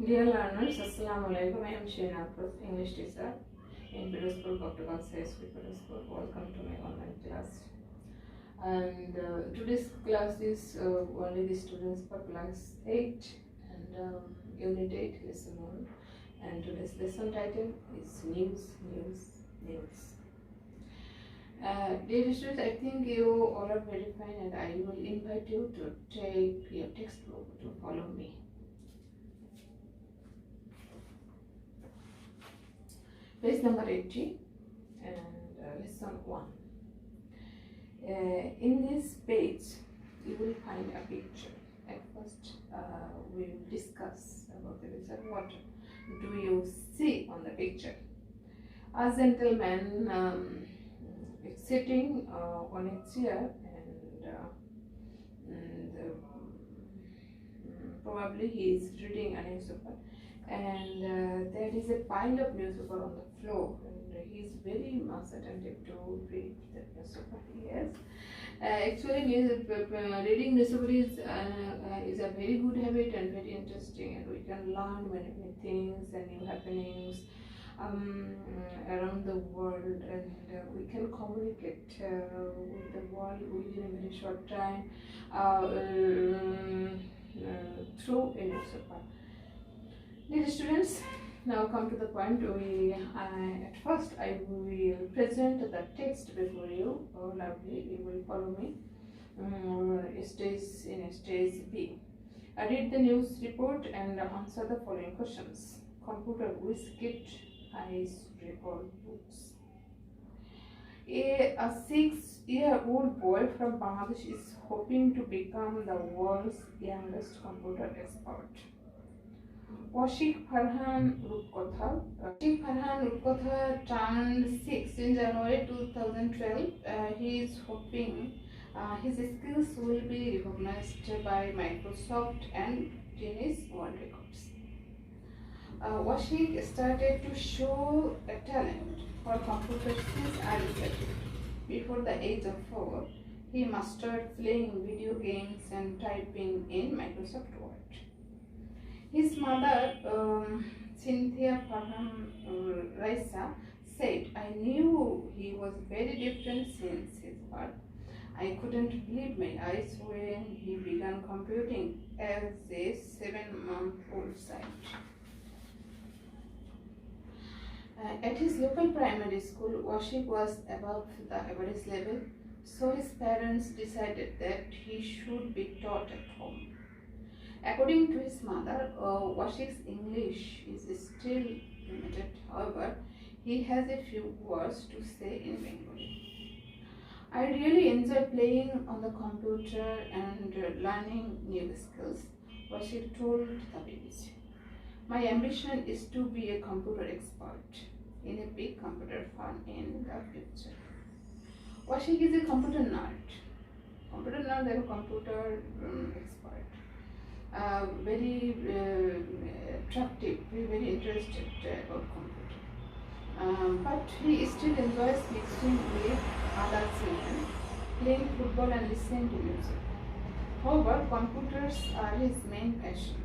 Dear learners, Assalamu alaikum. I am Sheena Afroz, English teacher in Pirospur, Copticon Science School, Pirospur. Welcome to my online class. And today's class is only the students for class 8 and unit 8, lesson 1. And today's lesson title is News. Dear students, I think you all are very fine and I will invite you to take your textbook to follow me. Page number 80 and lesson 1. In this page, you will find a picture. At first, we will discuss about the picture. What do you see on the picture? A gentleman is sitting on a chair and probably he is reading a newspaper. And there is a pile of newspaper on the floor, and he is very much attentive to read the newspaper. Yes, actually, reading newspaper is a very good habit and very interesting, and we can learn many things and new happenings around the world, and we can communicate with the world within a very short time through a newspaper. Dear students, now come to the point. At first I will present the text before you. Oh, lovely, you will follow me. Stage B. I read the news report and answer the following questions. Computer Wizkid eyes record books. A 6-year-old boy from Bangladesh is hoping to become the world's youngest computer expert. Washik Farhan Rupkotha turned 6 in January 2012. He is hoping his skills will be recognized by Microsoft and Guinness World Records. Washik started to show a talent for computers since early. Before the age of 4, he mastered playing video games and typing in Microsoft Word. His mother, Cynthia Farhan Raisa, said, "I knew he was very different since his birth. I couldn't believe my eyes when he began computing as a 7-month-old child." At his local primary school, Washik was above the average level, so his parents decided that he should be taught at home. According to his mother, Washik's English is still limited. However, he has a few words to say in Bengali. I really enjoy playing on the computer and learning new skills, Washik told the BBC. My ambition is to be a computer expert in a big computer firm in the future. Washik is a computer nerd. Computer nerd and computer expert. Very attractive, very interested about computer. But he still enjoys mixing with other children, playing football and listening to music. However, computers are his main passion.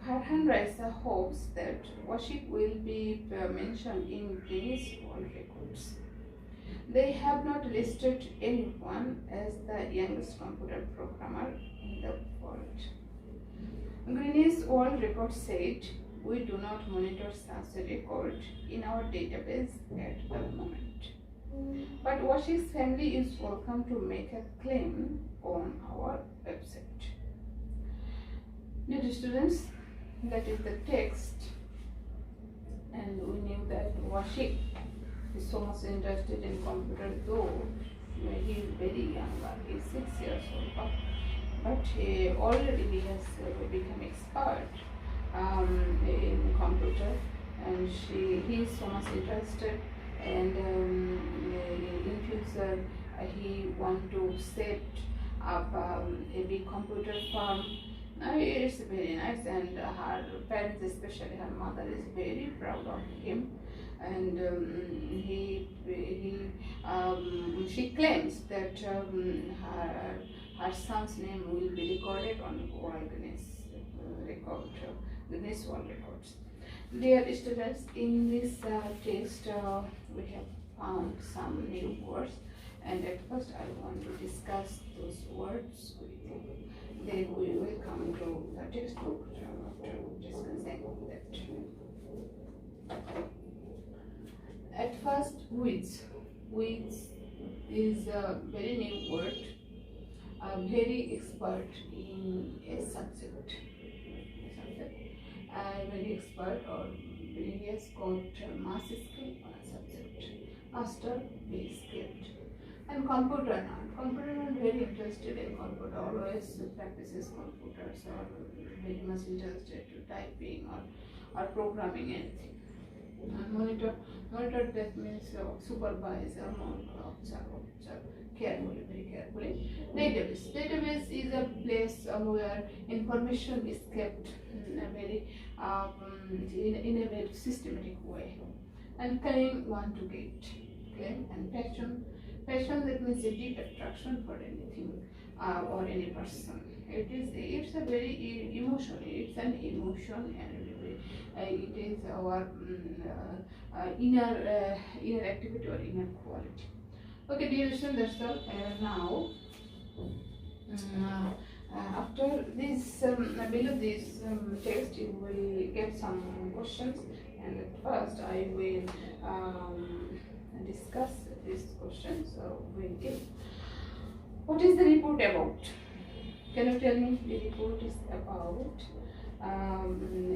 Farhan Raisa hopes that Washik will be mentioned in Guinness World Records. They have not listed anyone as the youngest computer programmer in the world. Guinness World Records said, "We do not monitor such a record in our database at the moment. But Washik's family is welcome to make a claim on our website." Dear students, that is the text, and we knew that Washik is so much interested in computer, though he is very young, he is 6 years old, but already he has become expert in computer, and he is so much interested, and in future he want to set up a big computer firm. It's very nice, and her parents, especially her mother, is very proud of him. And she claims that her son's name will be recorded on World Guinness record, Guinness World Records. Dear students, in this text we have found some new words, and at first I want to discuss those words with you. Then we will come to the textbook after discussing that. At first, whiz. Whiz is a very new word. Very expert in a subject. Very expert, or he has got mass skill on a subject. Master, be skilled. And computer now. Computer not very interested in computer. Always practices computers, or very much interested to typing or programming anything. And monitor that means supervisor, observe carefully, very carefully. Database is a place where information is kept in a very in a very systematic way. And claim, want to get. Claim. And passion that means a deep attraction for anything or any person. It's a very emotion. It's an emotion, and it is our inner activity or inner quality. Okay, dear students, that's all. Now, after this, below this text, you will get some questions, and at first I will discuss this question. So, we'll give. What is the report about? Can you tell me? The report is about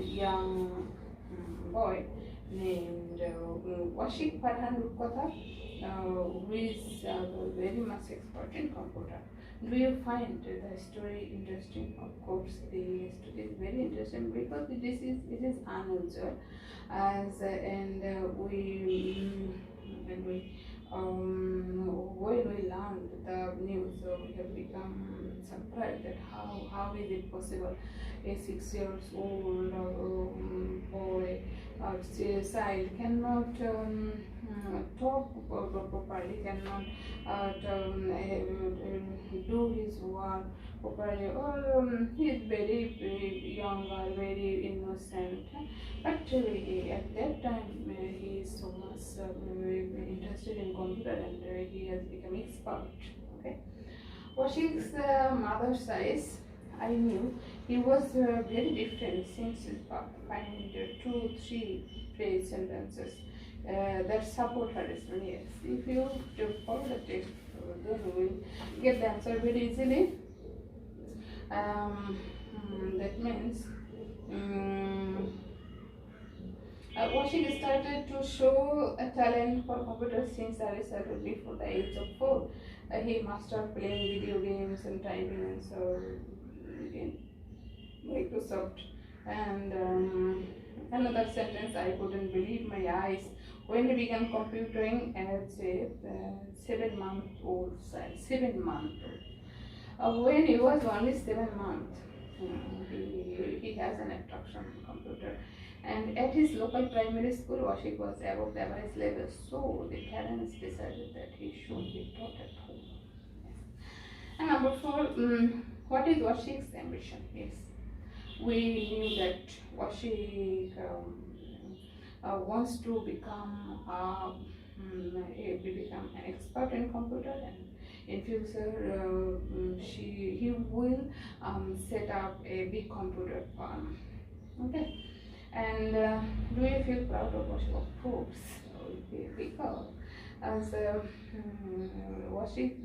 young boy named Washik Farhan Rupkotha, who is very much expert in computer. Do you find the story interesting? Of course, the story is very interesting because it is unusual, when we learned the news, we have become surprised that how is it possible a 6 years old boy or child cannot talk properly, cannot do his work properly, or he is very young or very innocent. But at that time he is so much interested in computer, and he has become expert. Okay. Washing's mother's size, I knew he was very different since find 2-3 phrase sentences that support her story. Yes. If you follow the text, then we will get the answer very easily. That means Washing started to show a talent for computers since early childhood. Before the age of 4. He mastered playing video games and typing, and so in Microsoft. And another sentence, I couldn't believe my eyes when he began computing as a 7-month-old child. 7-month-old. When he was only 7 months, he has an attraction on computer. And at his local primary school, Washik was above the average level, so the parents decided that he should be taught at home. Yes. And number 4, what is Washik's ambition? Yes, we knew that Washik wants to become an expert in computer, and in future he will set up a big computer farm. Okay. And do you feel proud of Washik? Of course, because as Washik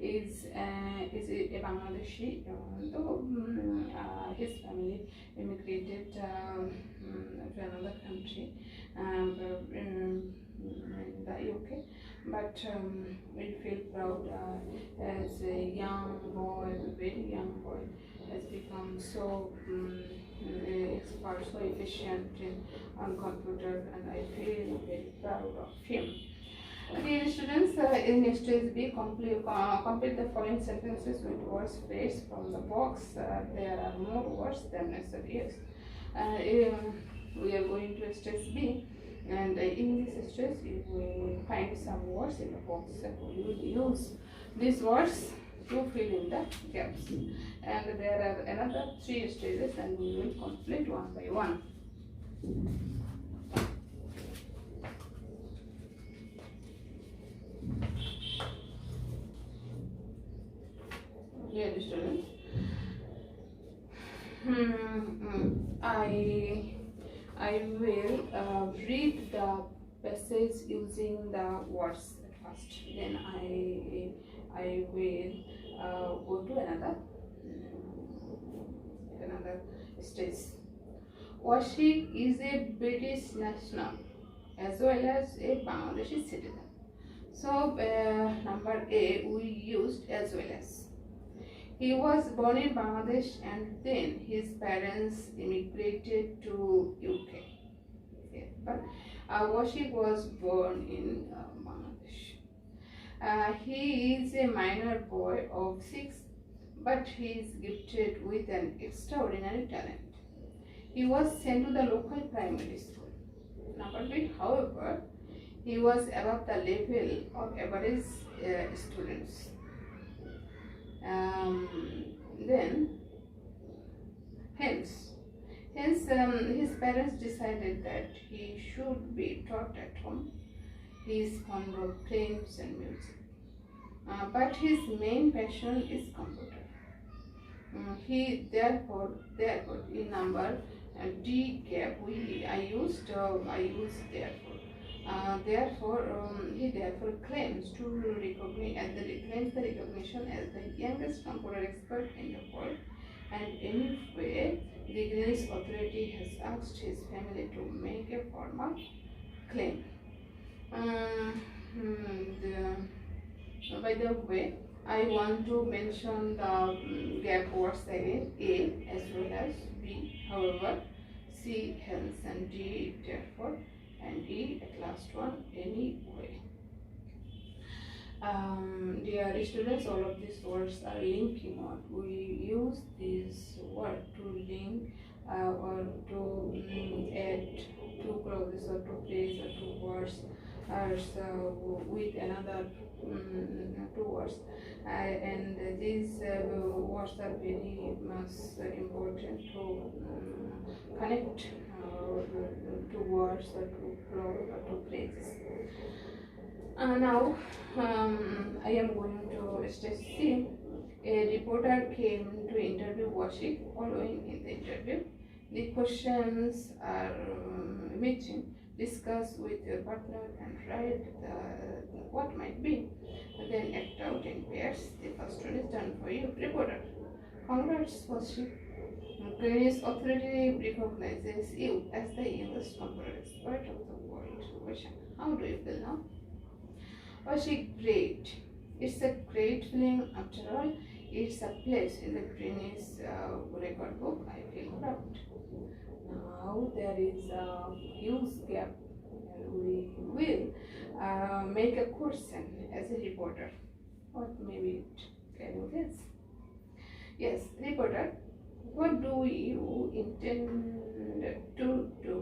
is a Bangladeshi, though his family immigrated to another country, in the UK. But we feel proud as a young boy, a very young boy, has become so expert, so efficient on computer, and I feel very proud of him. Dear students, in next be complete the following sentences with words phrased from the box. There are more words than necessary. Yes. We are going to stage B, and in this stage you will find some words in the box, and we will use these words You fill in the gaps. And there are another 3 stages and we will complete one by one. Dear students, I will read the passage using the words at first. Then I will go to another stage. Washik is a British national as well as a Bangladeshi citizen. So number A we used as well as. He was born in Bangladesh and then his parents immigrated to UK. Yeah, but Washik was born in Bangladesh. He is a minor boy of 6, but he is gifted with an extraordinary talent. He was sent to the local primary school. Number B, however, he was above the level of average students. Hence, his parents decided that he should be taught at home. He is fond of films and music, but his main passion is computer. He therefore in number D gap I used therefore. He therefore claims the recognition as the youngest computer expert in the world, and anyway, the Guinness authority has asked his family to make a formal claim. By the way, I want to mention the gap words again: A as well as B, however, C, hence, and D, therefore, and E at last one, anyway. Dear students, all of these words are linking word. We use this word to link or to add two clauses or two phrases or two words with another two words. And these words are very much important to connect two words or two clauses or two phrases. Now I am going to stage C. A reporter came to interview Washik. Following in the interview, the questions are meeting, discuss with your partner and write what might be. Then act out in pairs. The first one is done for you. Reporter: congrats, Washik. Guinness authority recognizes you as the youngest computer expert of the world. Question: how do you feel now? Washik: great. It's a great feeling. After all, it's a place in the Guinness record book. I feel proud. Now there is a huge gap. We will make a question as a reporter. What maybe it can you guess? Yes, reporter. What do you intend to do?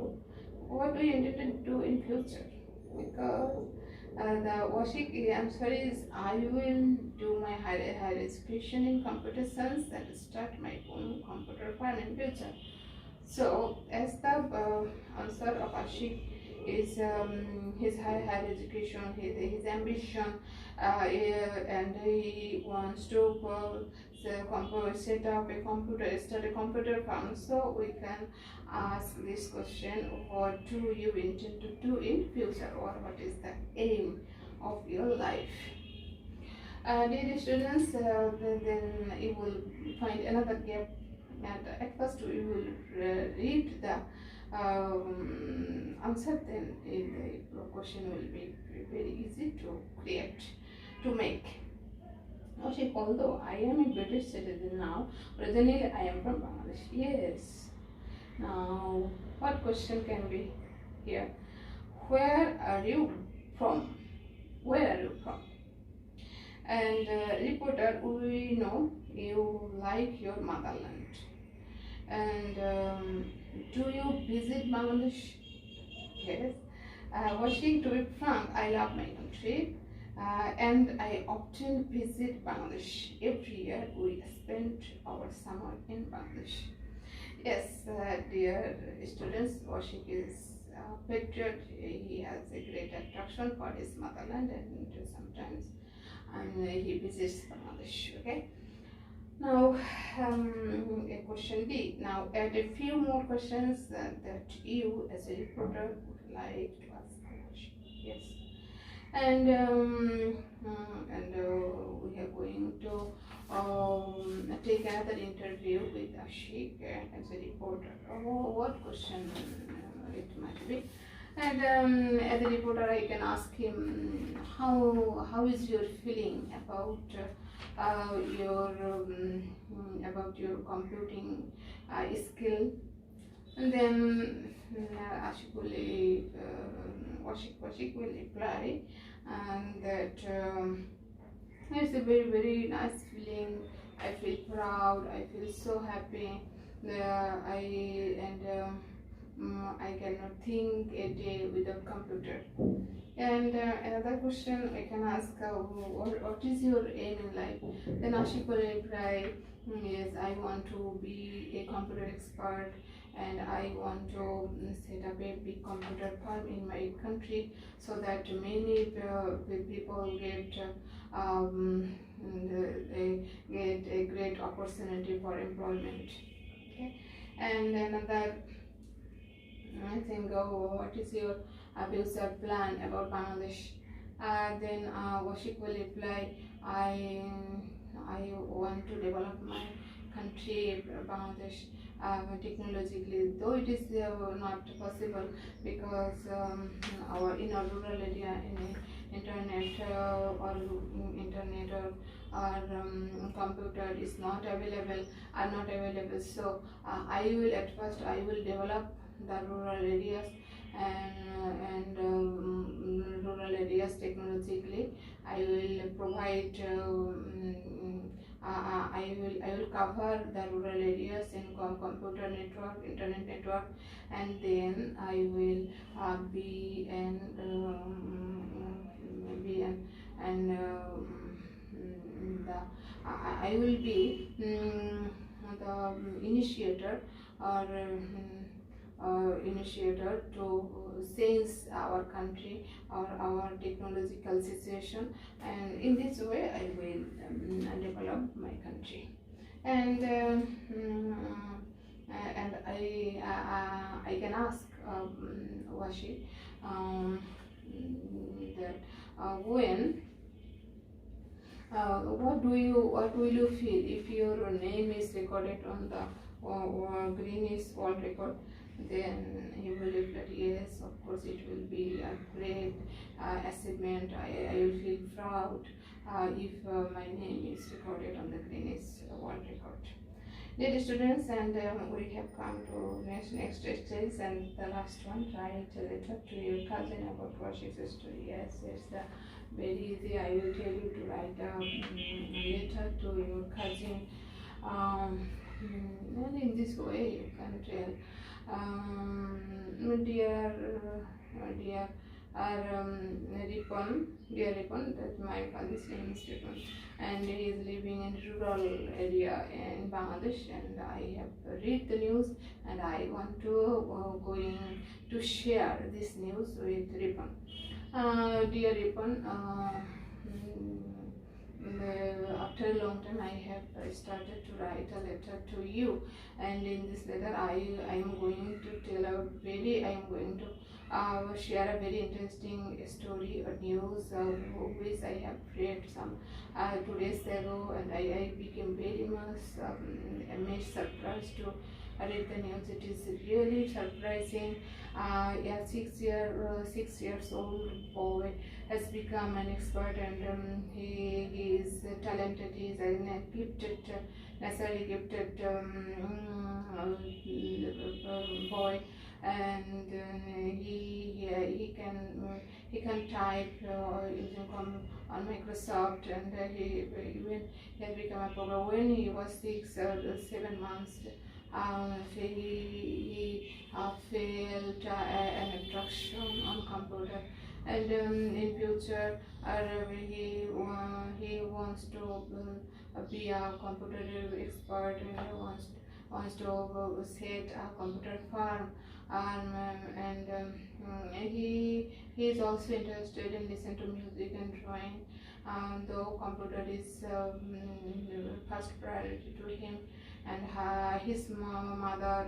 What do you intend to do in future? Because the Washik answer is I will do my higher education in computer science and start my own computer farm in future. So as the answer of Ashik is his higher education, his ambition, and he wants to set up a computer, start a computer farm. So we can ask this question: what do you intend to do in future, or what is the aim of your life? Dear students, then you will find another gap. And at first we will read the answer, then the question will be very easy to make. Washik: although I am a British citizen now, originally I am from Bangladesh. Yes. Now, what question can be here? Where are you from? Where are you from? And reporter: we know you like your motherland. And do you visit Bangladesh? Yes. Washik: to be frank, I love my country. and I often visit Bangladesh. Every year we spend our summer in Bangladesh. Yes, dear students, Washik is a patriot. He has a great attraction for his motherland, and sometimes he visits Bangladesh. Okay. Now, a question B. Now, add a few more questions that you, as a reporter, would like to ask Washik. Yes. And we are going to take another interview with Ashik as a reporter. What question it might be? And as a reporter, I can ask him how is your feeling about your computing skill. And then Washik will reply, and that it's a very, very nice feeling. I feel proud. I feel so happy. I cannot think a day without computer. And another question I can ask, what is your aim in life? Then Ashik will reply, yes, I want to be a computer expert, and I want to set up a big computer farm in my country so that many people get a great opportunity for employment. Okay, and another I think, what is your future plan about Bangladesh? Then Washik will reply, I want to develop my country, Bangladesh, technologically, though it is not possible because in our rural area, internet or computer is not available, are not available. So at first I will develop the rural areas and rural areas technologically. I will provide I will cover the rural areas in computer network, internet network, and then I will be an I will be the initiator or initiator to change our country or our technological situation, and in this way I will develop my country. And I can ask Washik that when what will you feel if your name is recorded on the Guinness World Record? Then he will reply, yes, of course it will be a great achievement. I will feel proud if my name is recorded on the Guinness World Record. Dear students, and we have come to next stage, and the last one, write a letter to your cousin about Washik's story. Yes, it's very easy. I will tell you to write a letter to your cousin, and in this way you can tell, dear Ripon, that my father's name is Ripon, and he is living in rural area in Bangladesh, and I have read the news, and I want to going to share this news with Ripon. Dear Ripon, after a long time I have started to write a letter to you, and in this letter I am going to share a very interesting story or news which I have read some 2 days ago, and I became very much surprised to read the news. It is really surprising. A 6 years old boy has become an expert, and he is talented. He is a gifted, naturally gifted boy, and he can type using on Microsoft, and he has become a programmer. When he was 6 or 7 months, he failed an attraction on computer, and in future he wants to be a computer expert, and wants to set a computer farm, and he is also interested in listen to music and drawing, though computer is first priority to him, and his mother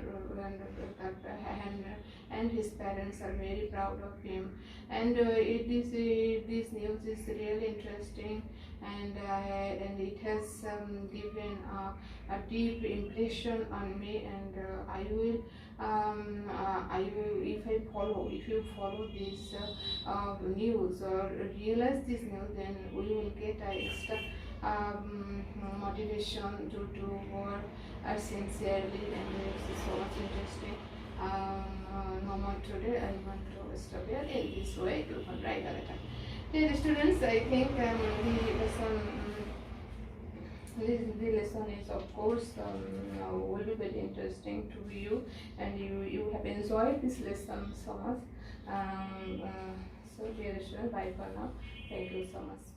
and his parents are very proud of him, and this news is really interesting, and it has given a deep impression on me, and if you follow this news or realize this news, then we will get a extra motivation to do work sincerely, and it's so much interesting. No more today, I want to stop here in this way to write all the time. Dear students, I think the lesson is, of course, will be very interesting to you, and you have enjoyed this lesson so much. So dear students, bye for now. Thank you so much.